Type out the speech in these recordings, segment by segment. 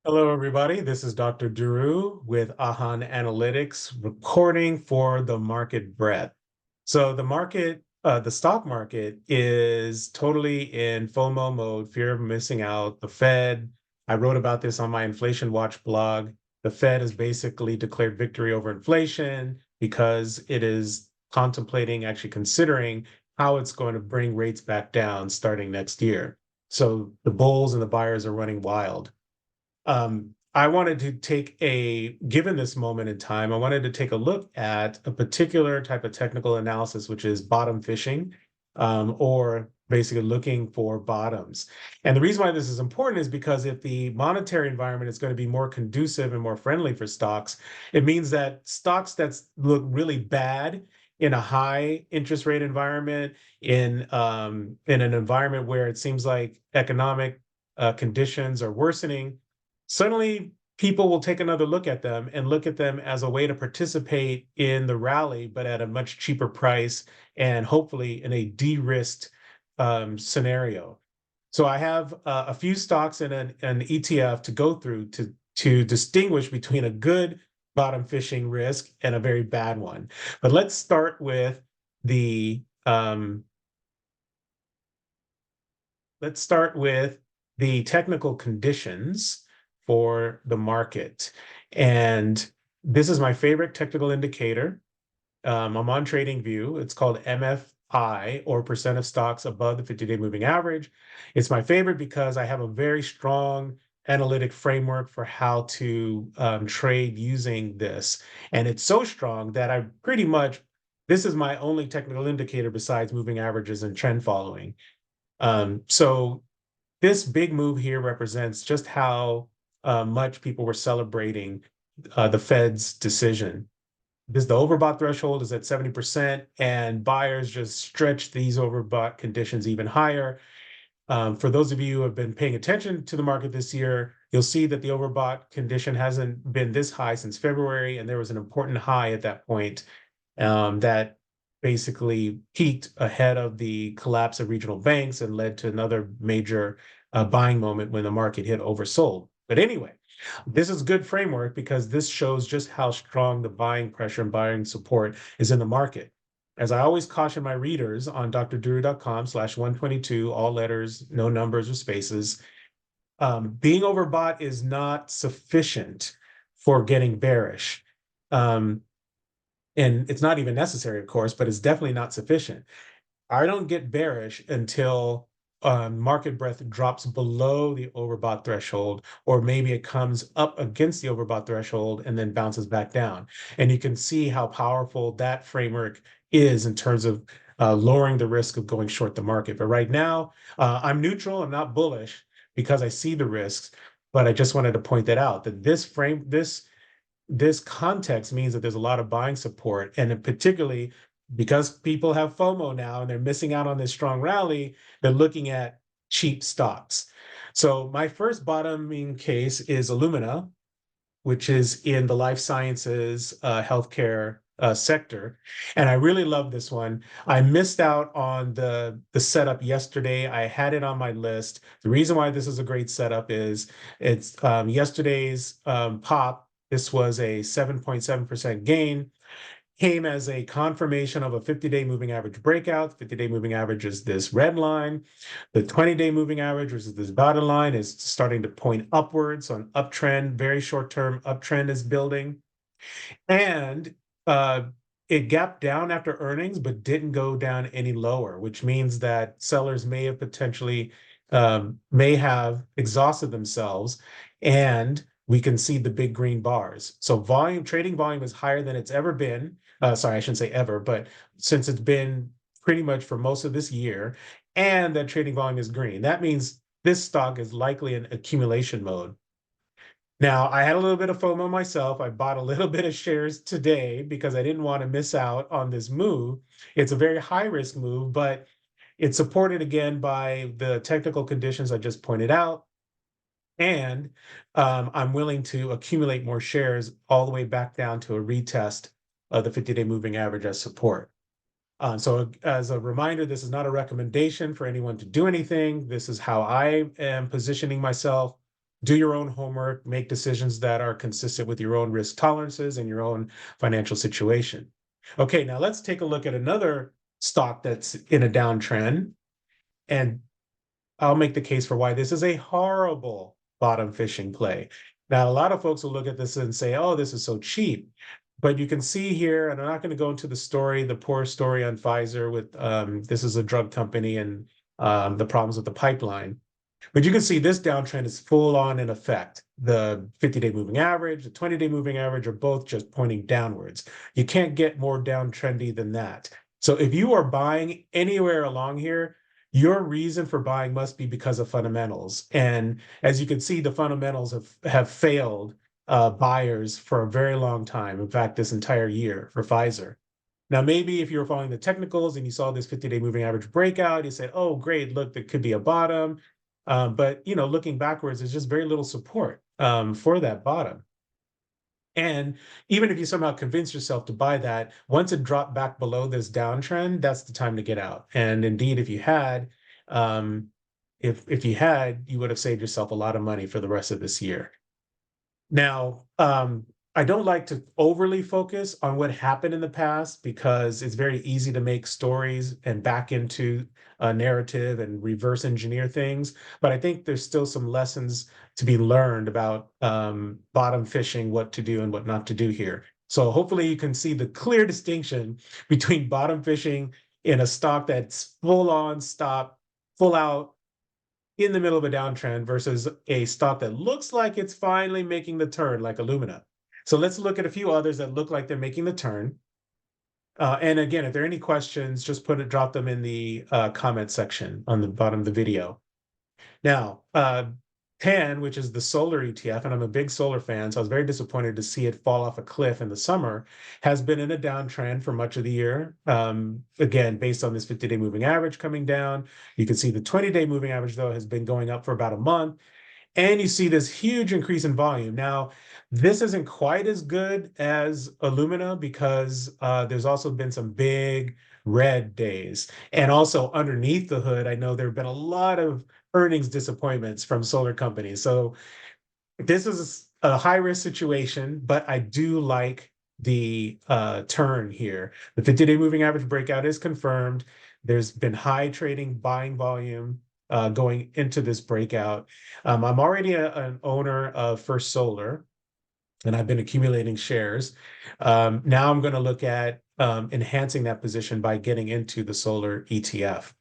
Hello, everybody. This is Dr. Duru with Ahan Analytics recording for the market breadth. So the stock market is totally in FOMO mode, fear of missing out. The Fed, I wrote about this on my Inflation Watch blog. The Fed has basically declared victory over inflation because it is contemplating, actually considering how it's going to bring rates back down starting next year. So the bulls and the buyers are running wild. I wanted to given this moment in time, I wanted to take a look at a particular type of technical analysis, which is bottom fishing, or basically looking for bottoms. And the reason why this is important is because if the monetary environment is going to be more conducive and more friendly for stocks, it means that stocks that look really bad in a high interest rate environment, in an environment where it seems like economic conditions are worsening, suddenly people will take another look at them and look at them as a way to participate in the rally, but at a much cheaper price and hopefully in a de-risked scenario. So I have a few stocks in an ETF to go through to distinguish between a good bottom fishing risk and a very bad one. But the um, let's start with the technical conditions for the market. And this is my favorite technical indicator. I'm on TradingView. It's called MFI, or percent of stocks above the 50-day moving average. It's my favorite because I have a very strong analytic framework for how to trade using this. And it's so strong that this is my only technical indicator besides moving averages and trend following. So this big move here represents just how much people were celebrating the Fed's decision. Because the overbought threshold is at 70%, and buyers just stretch these overbought conditions even higher. For those of you who have been paying attention to the market this year, you'll see that the overbought condition hasn't been this high since February, and there was an important high at that point that basically peaked ahead of the collapse of regional banks and led to another major buying moment when the market hit oversold. But anyway, this is good framework because this shows just how strong the buying pressure and buying support is in the market. As I always caution my readers on drduru.com/122, all letters, no numbers or spaces, being overbought is not sufficient for getting bearish. Um, and it's not even necessary, of course, but it's definitely not sufficient. I don't get bearish until market breadth drops below the overbought threshold, or maybe it comes up against the overbought threshold and then bounces back down. And you can see how powerful that framework is in terms of lowering the risk of going short the market. But right now, I'm neutral. I'm not bullish because I see the risks. But I just wanted to point that out that this context means that there's a lot of buying support, and particularly because people have FOMO now and they're missing out on this strong rally, they're looking at cheap stocks. So my first bottoming case is Illumina, which is in the life sciences healthcare sector. And I really love this one. I missed out on the setup yesterday. I had it on my list. The reason why this is a great setup is it's yesterday's pop. This was a 7.7% gain, came as a confirmation of a 50-day moving average breakout. The 50-day moving average is this red line. The 20-day moving average, which is this dotted line, is starting to point upwards. So an uptrend, very short-term uptrend is building. And uh, it gapped down after earnings, but didn't go down any lower, which means that sellers may have exhausted themselves, and we can see the big green bars. So trading volume is higher than it's ever been. Sorry, I shouldn't say ever, but since it's been pretty much for most of this year, and that trading volume is green. That means this stock is likely in accumulation mode. Now, I had a little bit of FOMO myself. I bought a little bit of shares today because I didn't want to miss out on this move. It's a very high risk move, but it's supported again by the technical conditions I just pointed out. And I'm willing to accumulate more shares all the way back down to a retest of the 50-day moving average as support. So as a reminder, this is not a recommendation for anyone to do anything. This is how I am positioning myself. do your own homework, make decisions that are consistent with your own risk tolerances and your own financial situation. Okay, now let's take a look at another stock that's in a downtrend, and I'll make the case for why this is a horrible bottom fishing play. Now, a lot of folks will look at this and say, oh, this is so cheap. But you can see here, and I'm not going to go into the story, the poor story on Pfizer with this is a drug company and the problems with the pipeline. But you can see this downtrend is full on in effect. The 50-day moving average, the 20-day moving average are both just pointing downwards. You can't get more downtrendy than that. So if you are buying anywhere along here, your reason for buying must be because of fundamentals. And as you can see, the fundamentals have failed buyers for a very long time. In fact, this entire year for Pfizer. Now, maybe if you were following the technicals and you saw this 50-day moving average breakout, you said, oh, great, look, there could be a bottom. But, looking backwards, there's just very little support for that bottom. And even if you somehow convince yourself to buy that, once it dropped back below this downtrend, that's the time to get out. And indeed, if you had, you would have saved yourself a lot of money for the rest of this year. Now, I don't like to overly focus on what happened in the past because it's very easy to make stories and back into a narrative and reverse engineer things. But I think there's still some lessons to be learned about bottom fishing, what to do and what not to do here. So hopefully you can see the clear distinction between bottom fishing in a stock that's full on stop, full out, in the middle of a downtrend versus a stock that looks like it's finally making the turn, like Illumina. So let's look at a few others that look like they're making the turn. And again, if there are any questions, just drop them in the comment section on the bottom of the video. Now, TAN, which is the solar ETF, and I'm a big solar fan, so I was very disappointed to see it fall off a cliff in the summer, has been in a downtrend for much of the year. Again, based on this 50-day moving average coming down. You can see the 20-day moving average, though, has been going up for about a month. And you see this huge increase in volume. Now, this isn't quite as good as Illumina because there's also been some big red days. And also underneath the hood, I know there have been a lot of earnings disappointments from solar companies. So this is a high risk situation, but I do like the turn here. The 50-day moving average breakout is confirmed. There's been high trading buying volume going into this breakout. I'm already an owner of First Solar, and I've been accumulating shares. Now I'm going to look at enhancing that position by getting into the solar ETF.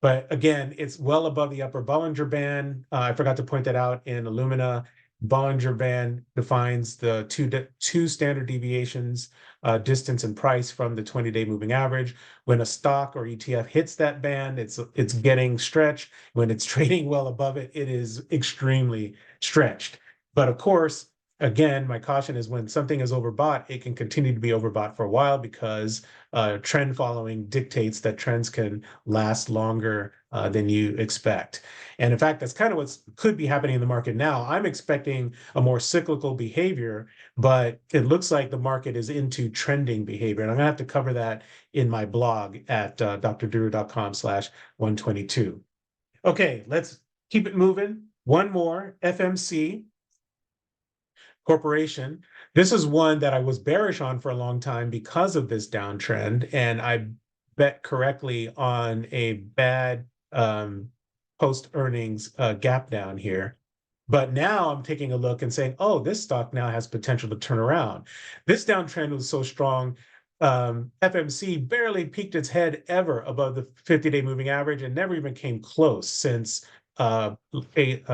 But again, it's well above the upper Bollinger Band. I forgot to point that out in Illumina. Bollinger Band defines the two standard deviations, distance and price from the 20-day moving average. When a stock or ETF hits that band, it's getting stretched. When it's trading well above it, it is extremely stretched. But of course, again, my caution is when something is overbought, it can continue to be overbought for a while because trend following dictates that trends can last longer than you expect. And in fact, that's kind of what could be happening in the market now. I'm expecting a more cyclical behavior, but it looks like the market is into trending behavior. And I'm going to have to cover that in my blog at drduru.com/122. Okay, let's keep it moving. One more, FMC Corporation. This is one that I was bearish on for a long time because of this downtrend, and I bet correctly on a bad post-earnings gap down here. But now I'm taking a look and saying, oh, this stock now has potential to turn around. This downtrend was so strong, FMC barely peeked its head ever above the 50-day moving average and never even came close since late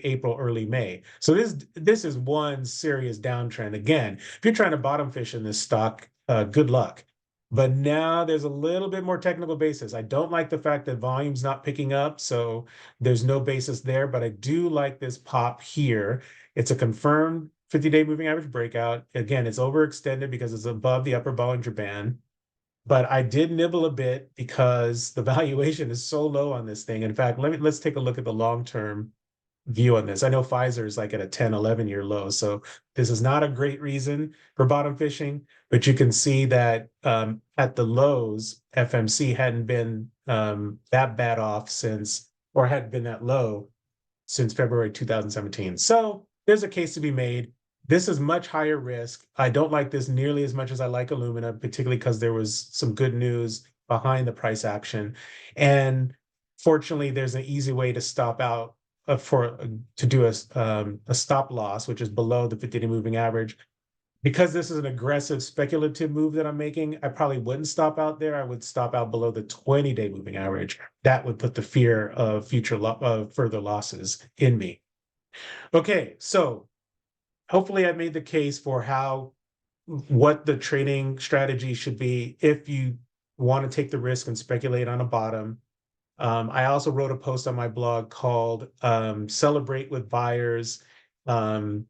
April, early May. So this is one serious downtrend. Again, if you're trying to bottom fish in this stock, good luck. But now there's a little bit more technical basis. I don't like the fact that volume's not picking up, so there's no basis there, but I do like this pop here. It's a confirmed 50-day moving average breakout. Again, it's overextended because it's above the upper Bollinger Band. But I did nibble a bit because the valuation is so low on this thing. In fact, let's take a look at the long-term view on this. I know Pfizer is like at a 10, 11-year low. So this is not a great reason for bottom fishing, but you can see that at the lows, FMC hadn't been that bad off since, or hadn't been that low since February 2017. So there's a case to be made. This is much higher risk. I don't like this nearly as much as I like Illumina, particularly because there was some good news behind the price action. And fortunately, there's an easy way to stop out to do a stop loss, which is below the 50-day moving average. Because this is an aggressive speculative move that I'm making, I probably wouldn't stop out there. I would stop out below the 20-day moving average. That would put the fear of further losses in me. Okay, so hopefully I made the case for what the trading strategy should be if you want to take the risk and speculate on a bottom. I also wrote a post on my blog called Celebrate with Buyers. And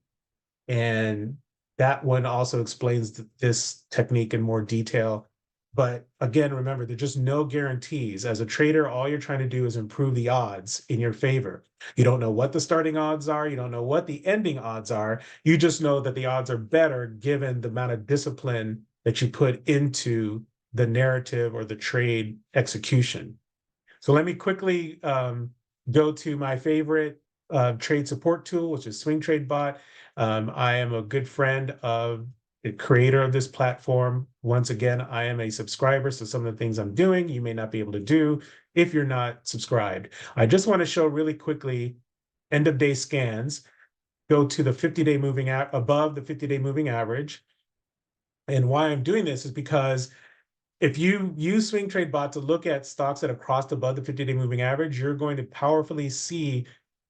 that one also explains this technique in more detail. But again, remember, there's just no guarantees. As a trader, all you're trying to do is improve the odds in your favor. You don't know what the starting odds are. You don't know what the ending odds are. You just know that the odds are better given the amount of discipline that you put into the narrative or the trade execution. So let me quickly go to my favorite trade support tool, which is swingtradebot. I am a good friend of the creator of this platform. Once again, I am a subscriber, so some of the things I'm doing, you may not be able to do if you're not subscribed. I just want to show really quickly end of day scans. Go to the 50-day moving above the 50-day moving average. And why I'm doing this is because if you use SwingTradeBot to look at stocks that have crossed above the 50-day moving average, you're going to powerfully see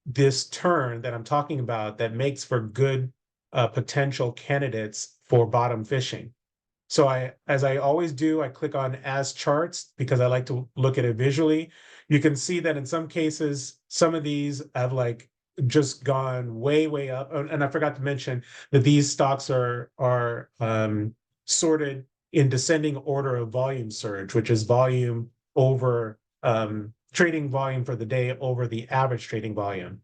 this turn that I'm talking about that makes for good potential candidates for bottom fishing. So as I always do, I click on As Charts because I like to look at it visually. You can see that in some cases, some of these have like just gone way, way up. And I forgot to mention that these stocks are sorted in descending order of volume surge, which is volume over trading volume for the day over the average trading volume.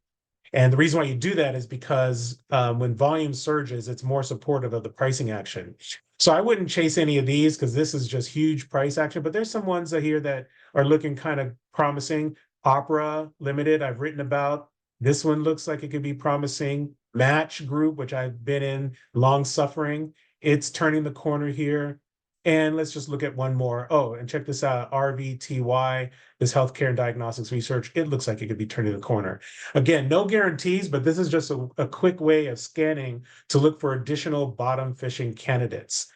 And the reason why you do that is because when volume surges, it's more supportive of the pricing action. So I wouldn't chase any of these because this is just huge price action, but there's some ones here that are looking kind of promising. Opera Limited, I've written about. This one looks like it could be promising. Match Group, which I've been in, long suffering. It's turning the corner here. And let's just look at one more. Oh, and check this out, RVTY, this healthcare and diagnostics research. It looks like it could be turning the corner. Again, no guarantees, but this is just a quick way of scanning to look for additional bottom fishing candidates.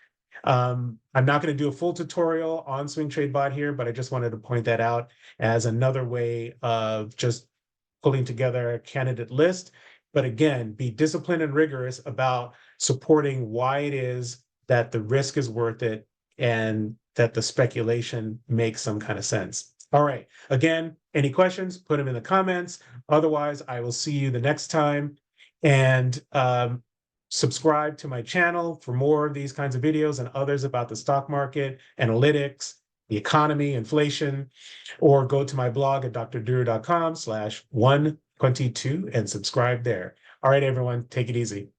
I'm not going to do a full tutorial on SwingTradeBot here, but I just wanted to point that out as another way of just pulling together a candidate list. But again, be disciplined and rigorous about supporting why it is that the risk is worth it and that the speculation makes some kind of sense. All right. Again, any questions, put them in the comments. Otherwise, I will see you the next time. And subscribe to my channel for more of these kinds of videos and others about the stock market, analytics, the economy, inflation, or go to my blog at drduru.com/122 and subscribe there. All right, everyone, take it easy.